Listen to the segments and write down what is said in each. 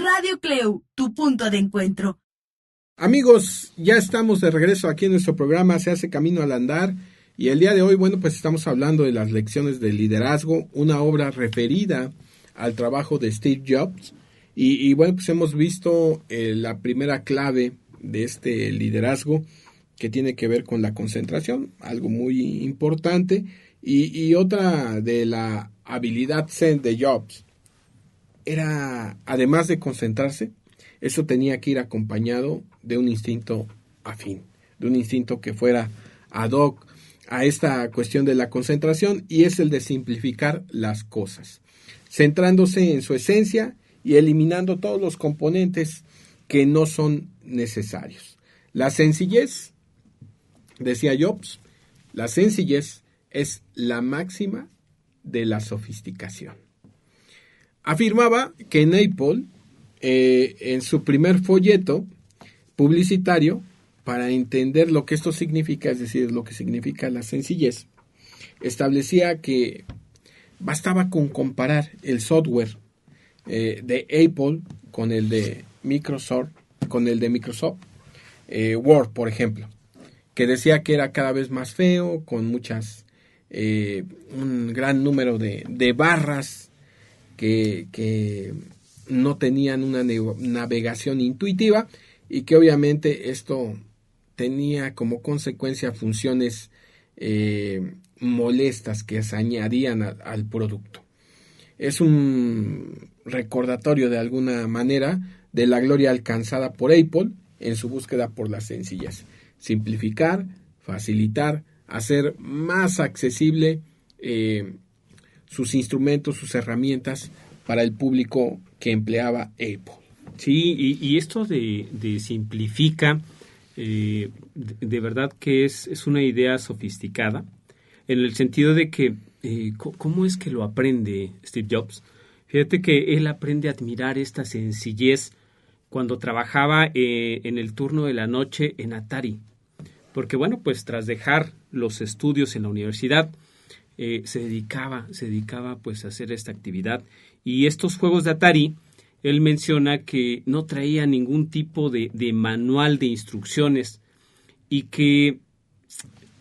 Radio Cleu, tu punto de encuentro. Amigos, ya estamos de regreso aquí en nuestro programa Se hace camino al andar, y el día de hoy, bueno, pues estamos hablando de las lecciones de liderazgo, una obra referida al trabajo de Steve Jobs, y bueno, pues hemos visto la primera clave de este liderazgo, que tiene que ver con la concentración, algo muy importante, y otra de la habilidad Zen de Jobs, era, además de concentrarse, eso tenía que ir acompañado de un instinto afín, de un instinto que fuera ad hoc a esta cuestión de la concentración, y es el de simplificar las cosas, centrándose en su esencia y eliminando todos los componentes que no son necesarios. La sencillez, decía Jobs, la sencillez es la máxima de la sofisticación. Afirmaba que en Apple, en su primer folleto publicitario, para entender lo que esto significa, es decir, lo que significa la sencillez, establecía que bastaba con comparar el software de Apple con el de Microsoft, Word, por ejemplo, que decía que era cada vez más feo, con un gran número de barras que no tenían una navegación intuitiva, y que obviamente esto tenía como consecuencia funciones molestas que se añadían al producto. Es un recordatorio de alguna manera de la gloria alcanzada por Apple en su búsqueda por la sencillez. Simplificar, facilitar, hacer más accesible sus instrumentos, sus herramientas para el público que empleaba Apple. Sí, y esto de simplifica, de verdad que es una idea sofisticada, en el sentido de que, ¿cómo es que lo aprende Steve Jobs? Fíjate que él aprende a admirar esta sencillez cuando trabajaba en el turno de la noche en Atari, porque bueno, pues tras dejar los estudios en la universidad, se dedicaba pues a hacer esta actividad, y estos juegos de Atari, él menciona que no traía ningún tipo de manual de instrucciones y que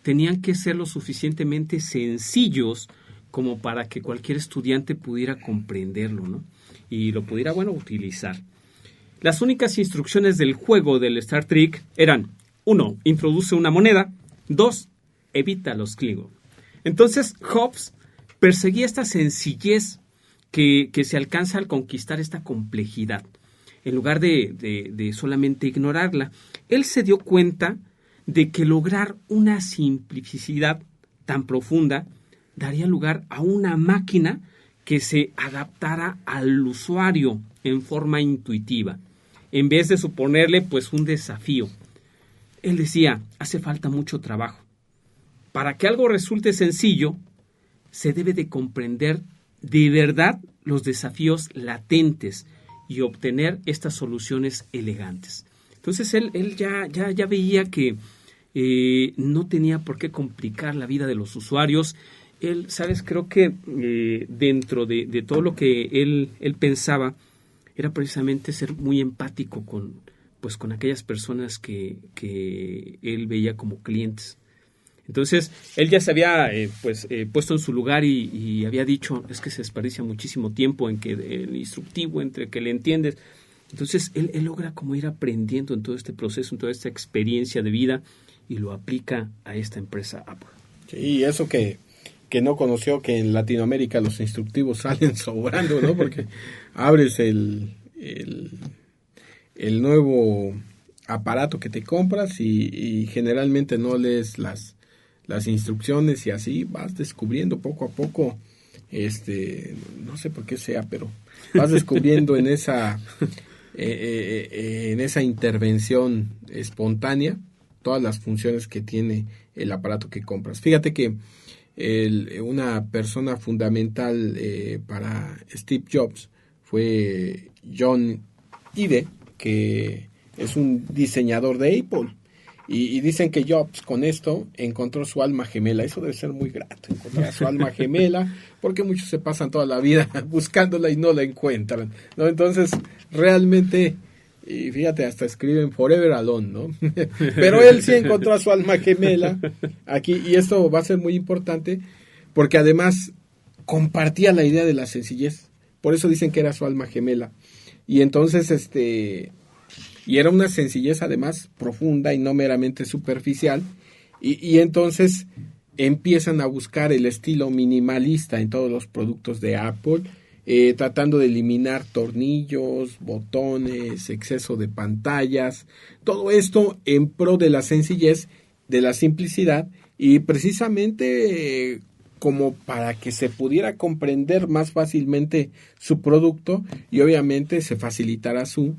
tenían que ser lo suficientemente sencillos como para que cualquier estudiante pudiera comprenderlo, ¿no? Y lo pudiera, bueno, utilizar. Las únicas instrucciones del juego del Star Trek eran: 1. Introduce una moneda. 2. Evita los Klingon. Entonces, Jobs perseguía esta sencillez que se alcanza al conquistar esta complejidad. En lugar de solamente ignorarla, él se dio cuenta de que lograr una simplicidad tan profunda daría lugar a una máquina que se adaptara al usuario en forma intuitiva, en vez de suponerle pues un desafío. Él decía, hace falta mucho trabajo. Para que algo resulte sencillo, se debe de comprender de verdad los desafíos latentes y obtener estas soluciones elegantes. Entonces él ya veía que no tenía por qué complicar la vida de los usuarios. Él, ¿sabes? Creo que dentro de todo lo que él pensaba, era precisamente ser muy empático con aquellas personas que él veía como clientes. Entonces, él ya se había puesto en su lugar y había dicho, es que se desperdicia muchísimo tiempo en que el instructivo, entre que le entiendes. Entonces, él logra como ir aprendiendo en todo este proceso, en toda esta experiencia de vida, y lo aplica a esta empresa Apple. Sí, y eso que no conoció, que en Latinoamérica los instructivos salen sobrando, ¿no? Porque abres el nuevo aparato que te compras y generalmente no lees las instrucciones, y así vas descubriendo poco a poco, no sé por qué sea, pero vas descubriendo en esa intervención espontánea todas las funciones que tiene el aparato que compras. Fíjate que una persona fundamental para Steve Jobs fue John Ive, que es un diseñador de Apple. Y dicen que Jobs con esto encontró su alma gemela. Eso debe ser muy grato, encontrar su alma gemela, porque muchos se pasan toda la vida buscándola y no la encuentran, ¿no? Entonces, realmente, y fíjate, hasta escriben Forever Alone, ¿no? Pero él sí encontró a su alma gemela aquí, y esto va a ser muy importante, porque además compartía la idea de la sencillez. Por eso dicen que era su alma gemela. Y entonces, y era una sencillez además profunda y no meramente superficial, y entonces empiezan a buscar el estilo minimalista en todos los productos de Apple, tratando de eliminar tornillos, botones, exceso de pantallas, todo esto en pro de la sencillez, de la simplicidad, y precisamente como para que se pudiera comprender más fácilmente su producto y obviamente se facilitara su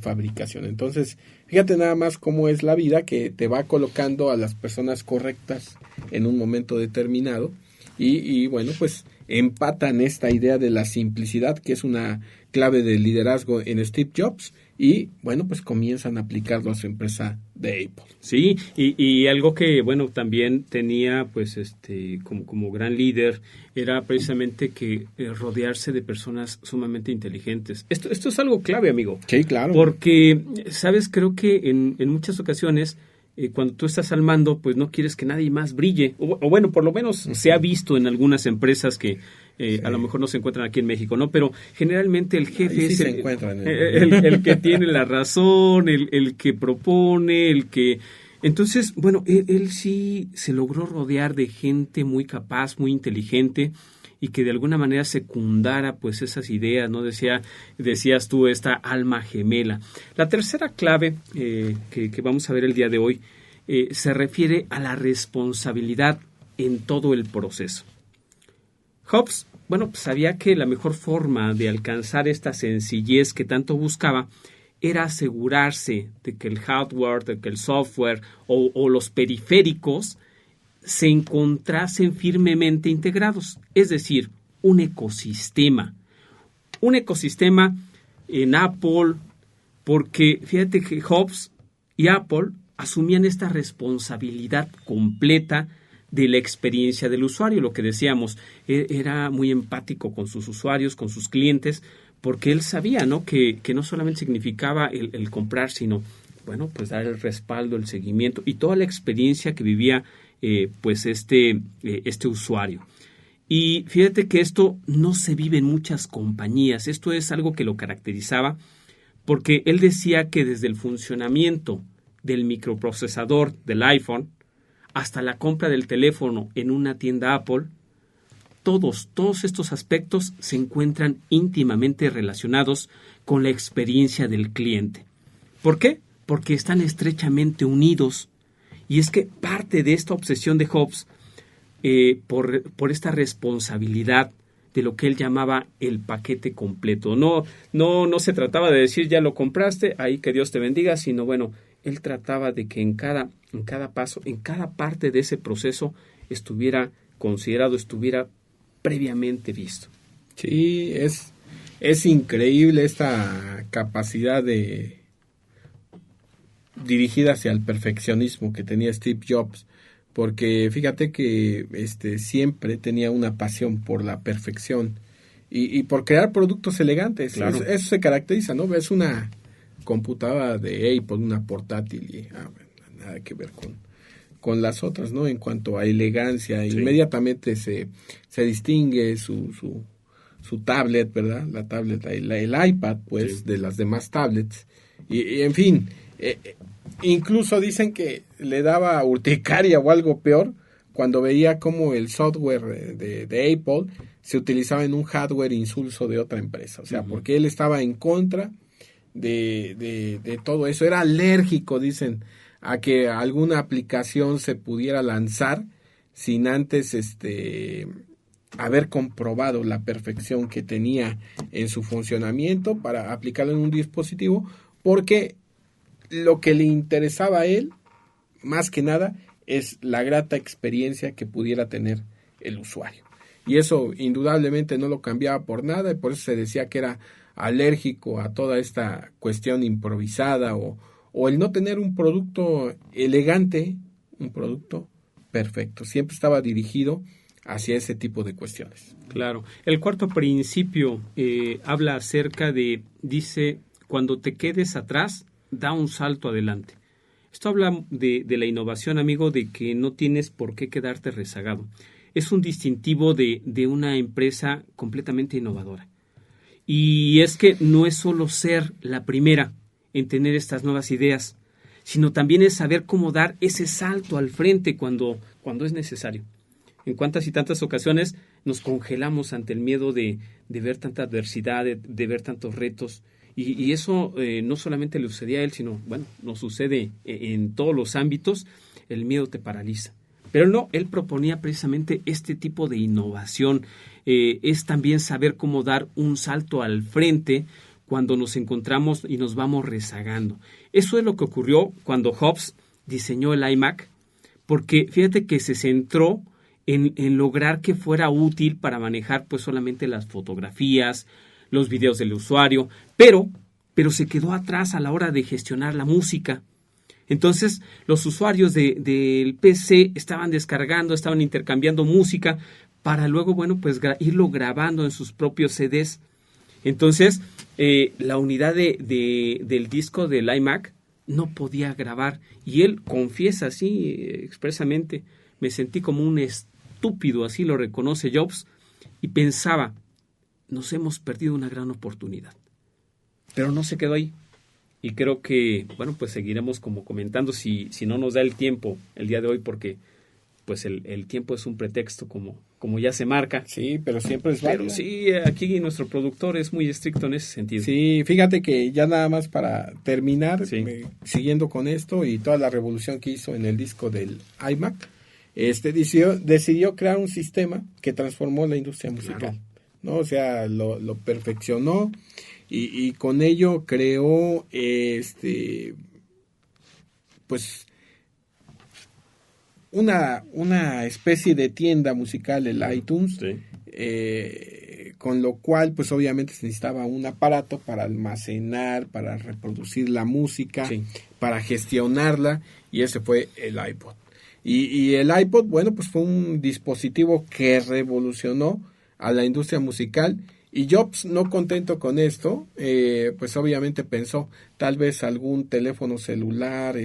fabricación. Entonces, fíjate nada más cómo es la vida, que te va colocando a las personas correctas en un momento determinado y bueno, pues empatan esta idea de la simplicidad, que es una clave del liderazgo en Steve Jobs, y bueno, pues comienzan a aplicarlo a su empresa de Apple. Sí, y algo que, bueno, también tenía, pues, como gran líder, era precisamente que rodearse de personas sumamente inteligentes. Esto es algo clave, amigo. Sí, claro. Porque, ¿sabes? Creo que en muchas ocasiones, cuando tú estás al mando, pues no quieres que nadie más brille. O bueno, por lo menos se ha visto en algunas empresas que sí, a lo mejor no se encuentran aquí en México, ¿no? Pero generalmente el jefe sí es el que tiene la razón, el que propone, el que... Entonces, bueno, él sí se logró rodear de gente muy capaz, muy inteligente, y que de alguna manera secundara pues esas ideas, ¿no? Decías tú, esta alma gemela. La tercera clave que vamos a ver el día de hoy se refiere a la responsabilidad en todo el proceso. Jobs, bueno, pues sabía que la mejor forma de alcanzar esta sencillez que tanto buscaba era asegurarse de que el hardware, de que el software o los periféricos se encontrasen firmemente integrados, es decir, un ecosistema en Apple, porque fíjate que Jobs y Apple asumían esta responsabilidad completa de la experiencia del usuario. Lo que decíamos, era muy empático con sus usuarios, con sus clientes, porque él sabía, ¿no?, que no solamente significaba el comprar, sino, bueno, pues dar el respaldo, el seguimiento y toda la experiencia que vivía pues este usuario. Y fíjate que esto no se vive en muchas compañías. Esto es algo que lo caracterizaba, porque él decía que desde el funcionamiento del microprocesador del iPhone hasta la compra del teléfono en una tienda Apple, todos estos aspectos se encuentran íntimamente relacionados con la experiencia del cliente. ¿Por qué? Porque están estrechamente unidos. Y es que parte de esta obsesión de Jobs por esta responsabilidad de lo que él llamaba el paquete completo. No se trataba de decir ya lo compraste, ahí que Dios te bendiga, sino bueno, él trataba de que en cada paso, en cada parte de ese proceso estuviera considerado, estuviera previamente visto. Sí, es increíble esta capacidad dirigida hacia el perfeccionismo que tenía Steve Jobs, porque fíjate que siempre tenía una pasión por la perfección y por crear productos elegantes. Claro. Eso se caracteriza, ¿no? Ves una computadora de Apple, una portátil, y nada que ver con las otras, ¿no? En cuanto a elegancia, sí, inmediatamente se distingue su tablet, ¿verdad? La tablet, el iPad, pues, sí, de las demás tablets. Y en fin, incluso dicen que le daba urticaria o algo peor cuando veía cómo el software de Apple se utilizaba en un hardware insulso de otra empresa. O sea, porque él estaba en contra de todo eso. Era alérgico, dicen, a que alguna aplicación se pudiera lanzar sin antes haber comprobado la perfección que tenía en su funcionamiento para aplicarlo en un dispositivo, porque lo que le interesaba a él, más que nada, es la grata experiencia que pudiera tener el usuario. Y eso indudablemente no lo cambiaba por nada, y por eso se decía que era alérgico a toda esta cuestión improvisada o o el no tener un producto elegante, un producto perfecto. Siempre estaba dirigido hacia ese tipo de cuestiones. Claro. El cuarto principio habla acerca de, dice, cuando te quedes atrás, da un salto adelante. Esto habla de la innovación, amigo, de que no tienes por qué quedarte rezagado. Es un distintivo de una empresa completamente innovadora. Y es que no es solo ser la primera en tener estas nuevas ideas, sino también es saber cómo dar ese salto al frente cuando es necesario. En cuántas y tantas ocasiones nos congelamos ante el miedo de ver tanta adversidad, de ver tantos retos. Y eso no solamente le sucedía a él, sino, bueno, nos sucede en todos los ámbitos. El miedo te paraliza. Pero no, él proponía precisamente este tipo de innovación. Es también saber cómo dar un salto al frente cuando nos encontramos y nos vamos rezagando. Eso es lo que ocurrió cuando Jobs diseñó el iMac, porque fíjate que se centró en lograr que fuera útil para manejar pues solamente las fotografías, los videos del usuario, pero se quedó atrás a la hora de gestionar la música. Entonces, los usuarios del PC estaban descargando, estaban intercambiando música para luego, bueno, pues irlo grabando en sus propios CDs. Entonces, la unidad del disco del iMac no podía grabar. Y él confiesa así expresamente, me sentí como un estúpido, así lo reconoce Jobs, y pensaba, nos hemos perdido una gran oportunidad. Pero no se quedó ahí. Y creo que, bueno, pues seguiremos como comentando si no nos da el tiempo el día de hoy, porque pues el tiempo es un pretexto como ya se marca. Sí, pero siempre es válido. Pero sí, aquí nuestro productor es muy estricto en ese sentido. Sí, fíjate que ya nada más para terminar, sí, siguiendo con esto y toda la revolución que hizo en el disco del iMac, decidió crear un sistema que transformó la industria musical. Claro. ¿No? O sea, lo perfeccionó y con ello creó pues una especie de tienda musical, el iTunes, sí. Con lo cual pues obviamente se necesitaba un aparato para almacenar, para reproducir la música, sí, para gestionarla, y ese fue el iPod. Y el iPod, bueno, pues fue un dispositivo que revolucionó a la industria musical. Y Jobs, no contento con esto, pues obviamente pensó, tal vez algún teléfono celular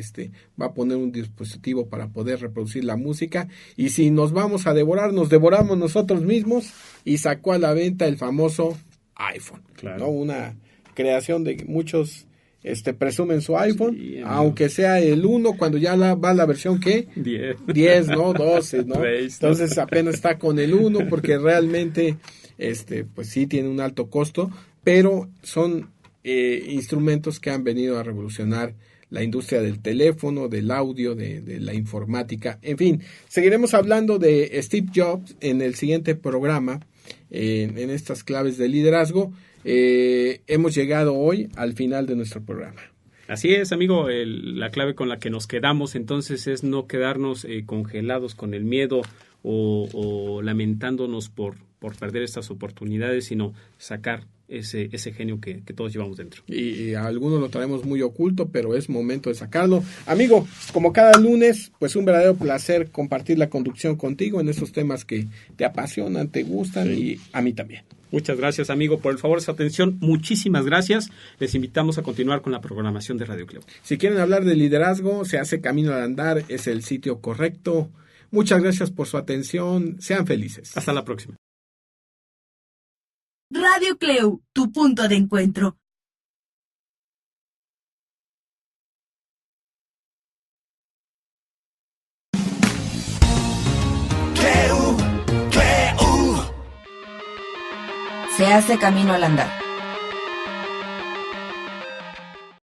va a poner un dispositivo para poder reproducir la música, y si nos vamos a devorar, nos devoramos nosotros mismos, y sacó a la venta el famoso iPhone. Claro. ¿No? Una creación de muchos presumen su iPhone, sí, aunque sea el 1, cuando ya va la versión, ¿qué? 10, ¿no? 12, ¿no? 6, entonces apenas está con el 1, porque realmente pues sí tiene un alto costo, pero son instrumentos que han venido a revolucionar la industria del teléfono, del audio, de la informática. En fin, seguiremos hablando de Steve Jobs en el siguiente programa, en estas claves de liderazgo. Hemos llegado hoy al final de nuestro programa. Así es, amigo, la clave con la que nos quedamos entonces es no quedarnos congelados con el miedo o lamentándonos por perder estas oportunidades, sino sacar ese genio que todos llevamos dentro. Y a algunos lo traemos muy oculto, pero es momento de sacarlo. Amigo, como cada lunes, pues un verdadero placer compartir la conducción contigo en estos temas que te apasionan, te gustan, sí, y a mí también. Muchas gracias, amigo, por el favor de su atención. Muchísimas gracias. Les invitamos a continuar con la programación de Radio Cleo. Si quieren hablar de liderazgo, Se hace camino al andar, es el sitio correcto. Muchas gracias por su atención. Sean felices. Hasta la próxima. Radio Cleu, tu punto de encuentro. Se hace camino al andar.